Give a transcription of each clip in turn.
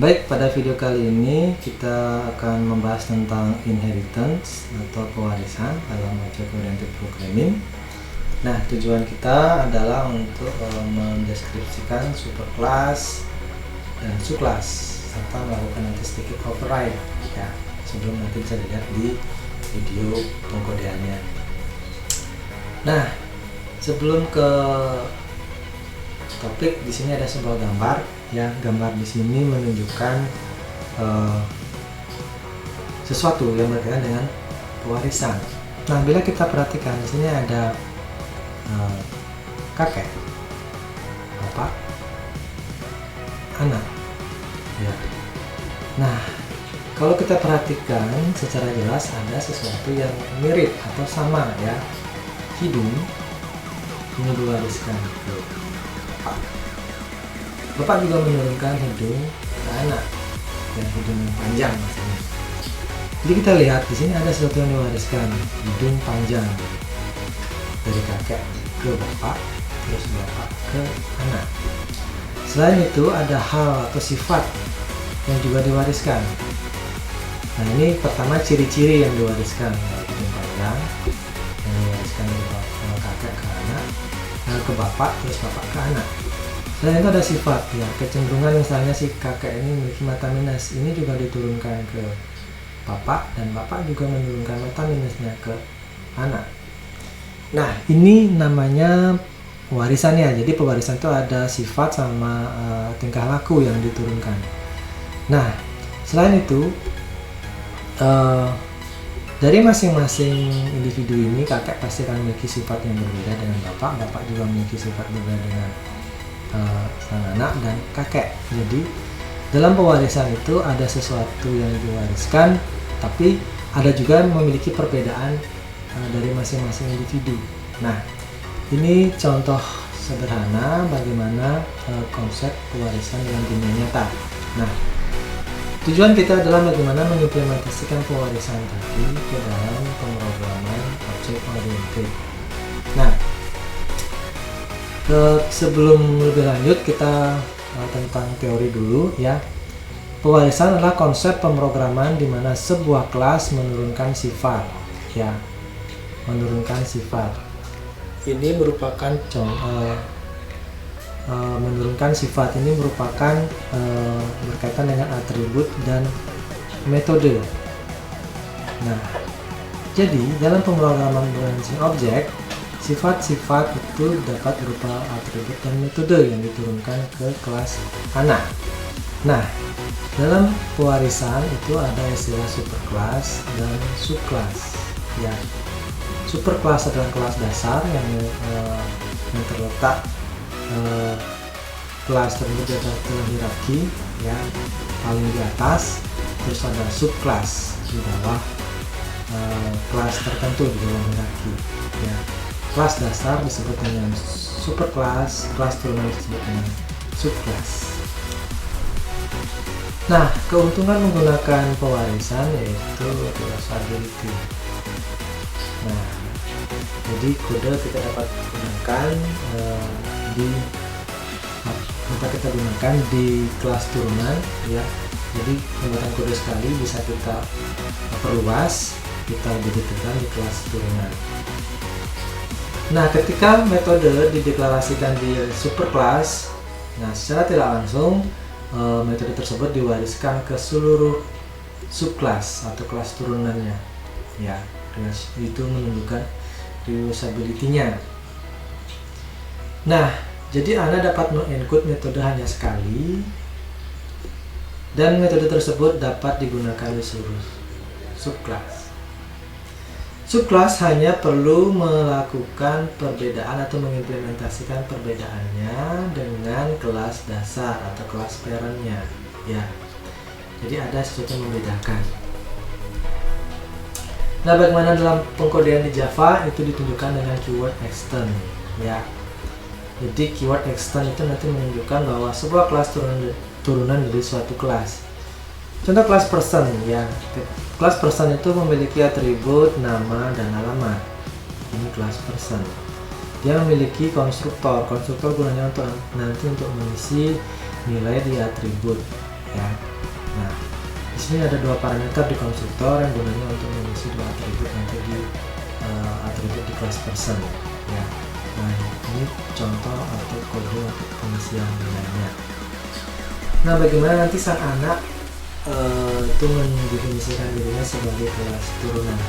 Baik, pada video kali ini kita akan membahas tentang inheritance atau pewarisan dalam object-oriented programming. Nah, tujuan kita adalah untuk mendeskripsikan superclass dan subclass serta melakukan nanti sedikit override ya, sebelum nanti bisa dilihat di video pengkodeannya. Nah, sebelum ke topik, di sini ada sebuah gambar ya. Gambar di sini menunjukkan sesuatu yang berkaitan dengan pewarisan. Nah, bila kita perhatikan di sini ada kakek, bapak, anak ya. Nah, kalau kita perhatikan secara jelas ada sesuatu yang mirip atau sama ya. Hidung ini diwariskan ke bapak. Bapak juga menurunkan hidung ke anak, dan hidung yang panjang maksudnya. Jadi kita lihat di sini ada sesuatu yang diwariskan, hidung panjang dari kakek ke bapak, terus bapak ke anak. Selain itu ada hal atau sifat yang juga diwariskan. Nah, ini pertama ciri-ciri yang diwariskan, hidung panjang yang diwariskan dari kakek ke anak, ke bapak, terus bapak ke anak. Selain itu ada sifat ya, kecenderungan misalnya si kakek ini memiliki mata minus, ini juga diturunkan ke bapak, dan bapak juga menurunkan mata minusnya ke anak. Nah, ini namanya warisannya. Jadi pewarisan itu ada sifat sama tingkah laku yang diturunkan. Nah, selain itu dari masing-masing individu ini, kakek pasti akan memiliki sifat yang berbeda dengan bapak, bapak juga memiliki sifat berbeda dengan sang anak dan kakek. Jadi dalam pewarisan itu ada sesuatu yang diwariskan, tapi ada juga memiliki perbedaan dari masing-masing individu. Nah, ini contoh sederhana bagaimana konsep pewarisan dalam dunia nyata. Nah, tujuan kita adalah bagaimana mengimplementasikan pewarisan tadi ke dalam pemrograman object oriented. Nah, sebelum lebih lanjut kita tentang teori dulu ya. Pewarisan adalah konsep pemrograman di mana sebuah kelas menurunkan sifat ya, menurunkan sifat. Ini merupakan menurunkan sifat ini merupakan berkaitan dengan atribut dan metode. Nah, jadi dalam pemrograman branching object, sifat-sifat itu dapat berupa atribut dan metode yang diturunkan ke kelas anak. Nah, dalam pewarisan itu ada istilah superclass dan subclass ya. Superclass adalah kelas dasar yang terletak kelas tersebut di atas hierarki ya, paling di atas. Terus ada subclass di bawah kelas tertentu di dalam hierarki ya. Kelas dasar disebut dengan superclass, kelas turunan disebut dengan subclass. Nah, keuntungan menggunakan pewarisan yaitu reusability. Nah, jadi kode kita dapat gunakan di kelas turunan ya. Jadi pembuatan kode sekali bisa kita perluas, kita lebih detailkan di kelas turunan. Nah, ketika metode dideklarasikan di superclass, nah secara tidak langsung metode tersebut diwariskan ke seluruh subclass atau kelas turunannya ya. Itu menunjukkan reusability-nya. Nah, jadi Anda dapat menginclude metode hanya sekali, dan metode tersebut dapat digunakan di seluruh subclass. Subclass hanya perlu melakukan perbedaan atau mengimplementasikan perbedaannya dengan kelas dasar atau kelas parent-nya ya. Jadi ada sesuatu yang membedakan. Nah, bagaimana dalam pengkodean di Java itu ditunjukkan dengan keyword extend ya. Jadi keyword extend itu nanti menunjukkan bahwa sebuah kelas turunan dari suatu kelas. Contoh kelas person ya. Kelas person itu memiliki atribut nama dan alamat. Ini kelas person. Dia memiliki konstruktor. Konstruktor gunanya untuk nanti untuk mengisi nilai di atribut ya. Nah, di sini ada dua parameter di konstruktor yang gunanya untuk mengisi dua atribut nanti di atribut di kelas person ya. Nah, ini contoh atau kode untuk pengisian nilainya. Nah, bagaimana nanti sang anak itu mendefinisikan dirinya sebagai kelas turunan.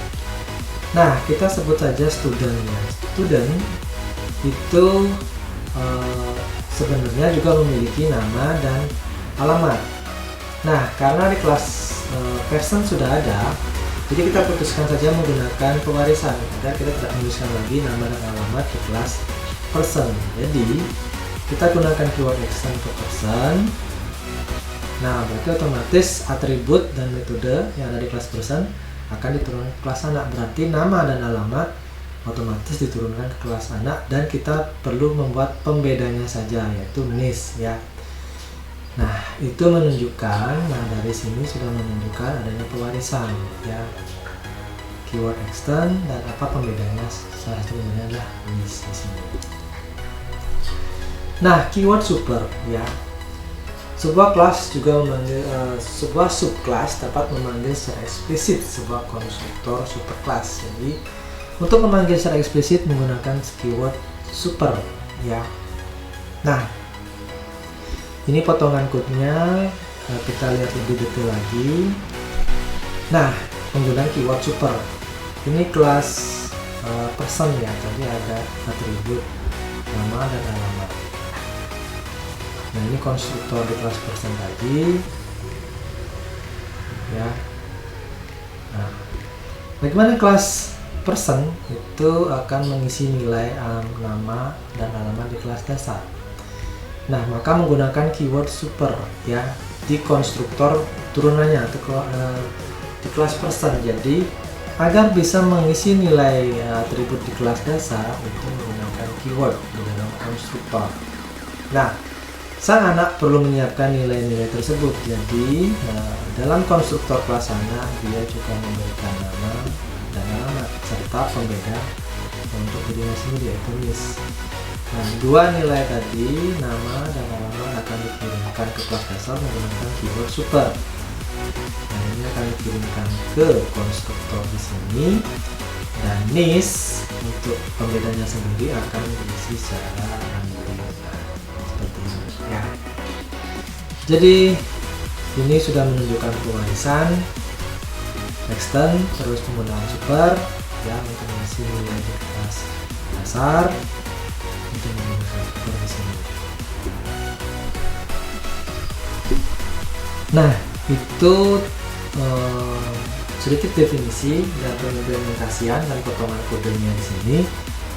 Nah, kita sebut saja student ya. Student itu sebenarnya juga memiliki nama dan alamat. Nah, karena di kelas person sudah ada, jadi kita putuskan saja menggunakan pewarisan agar kita tidak menuliskan lagi nama dan alamat di kelas person. Jadi kita gunakan keyword extend untuk person. Nah, berarti otomatis atribut dan metode yang ada di kelas person akan diturunkan ke kelas anak. Berarti nama dan alamat otomatis diturunkan ke kelas anak, dan kita perlu membuat pembedanya saja, yaitu NIS ya. Nah, itu menunjukkan, nah dari sini sudah menunjukkan adanya pewarisan ya. Keyword extend dan apa pembedanya, salah satunya adalah NIS di sini. Nah, keyword super ya. Sebuah kelas juga memanggil sebuah subclass dapat memanggil secara eksplisit sebuah konstruktor superclass. Jadi untuk memanggil secara eksplisit menggunakan keyword super ya. Nah, ini potongan code-nya, kita lihat lebih detail lagi. Nah, penggunaan keyword super. Ini kelas person ya, tadi ada atribut nama dan alamat. Nah, ini konstruktor di kelas person tadi ya. Nah, bagaimana kelas person itu akan mengisi nilai nama dan alamat di kelas dasar. Nah, maka menggunakan keyword super ya di konstruktor turunannya atau di kelas person. Jadi agar bisa mengisi nilai atribut di kelas dasar itu menggunakan keyword di dalam konstruktor. Nah, sang anak perlu menyiapkan nilai-nilai tersebut. Jadi dalam konstruktor kelas anak dia juga memberikan nama dan alamat serta pembeda untuk dirinya sendiri, yaitu NIS. Nah, dua nilai tadi, nama dan alamat, akan dikirimkan ke kelas dasar menggunakan keyword super. Nah, ini akan dikirimkan ke konstruktor di sini, dan NIS untuk pembedanya sendiri akan diisi secara random seperti ini ya. Jadi ini sudah menunjukkan pewarisan, extend, terus penggunaan super ya untuk mengisi nilai di kelas dasar, untuk menggunakan super di sini. Nah, itu sedikit definisi dan pengimplementasian dan potongan kodenya di sini.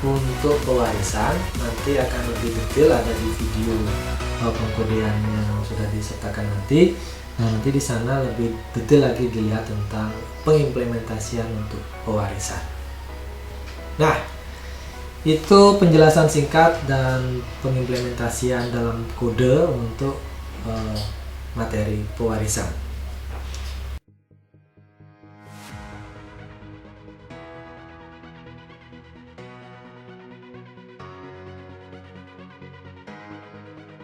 Untuk pewarisan nanti akan lebih detail ada di video pengkodean yang sudah disertakan nanti. Nah, nanti di sana lebih detail lagi dilihat tentang pengimplementasian untuk pewarisan. Nah, itu penjelasan singkat dan pengimplementasian dalam kode untuk materi pewarisan.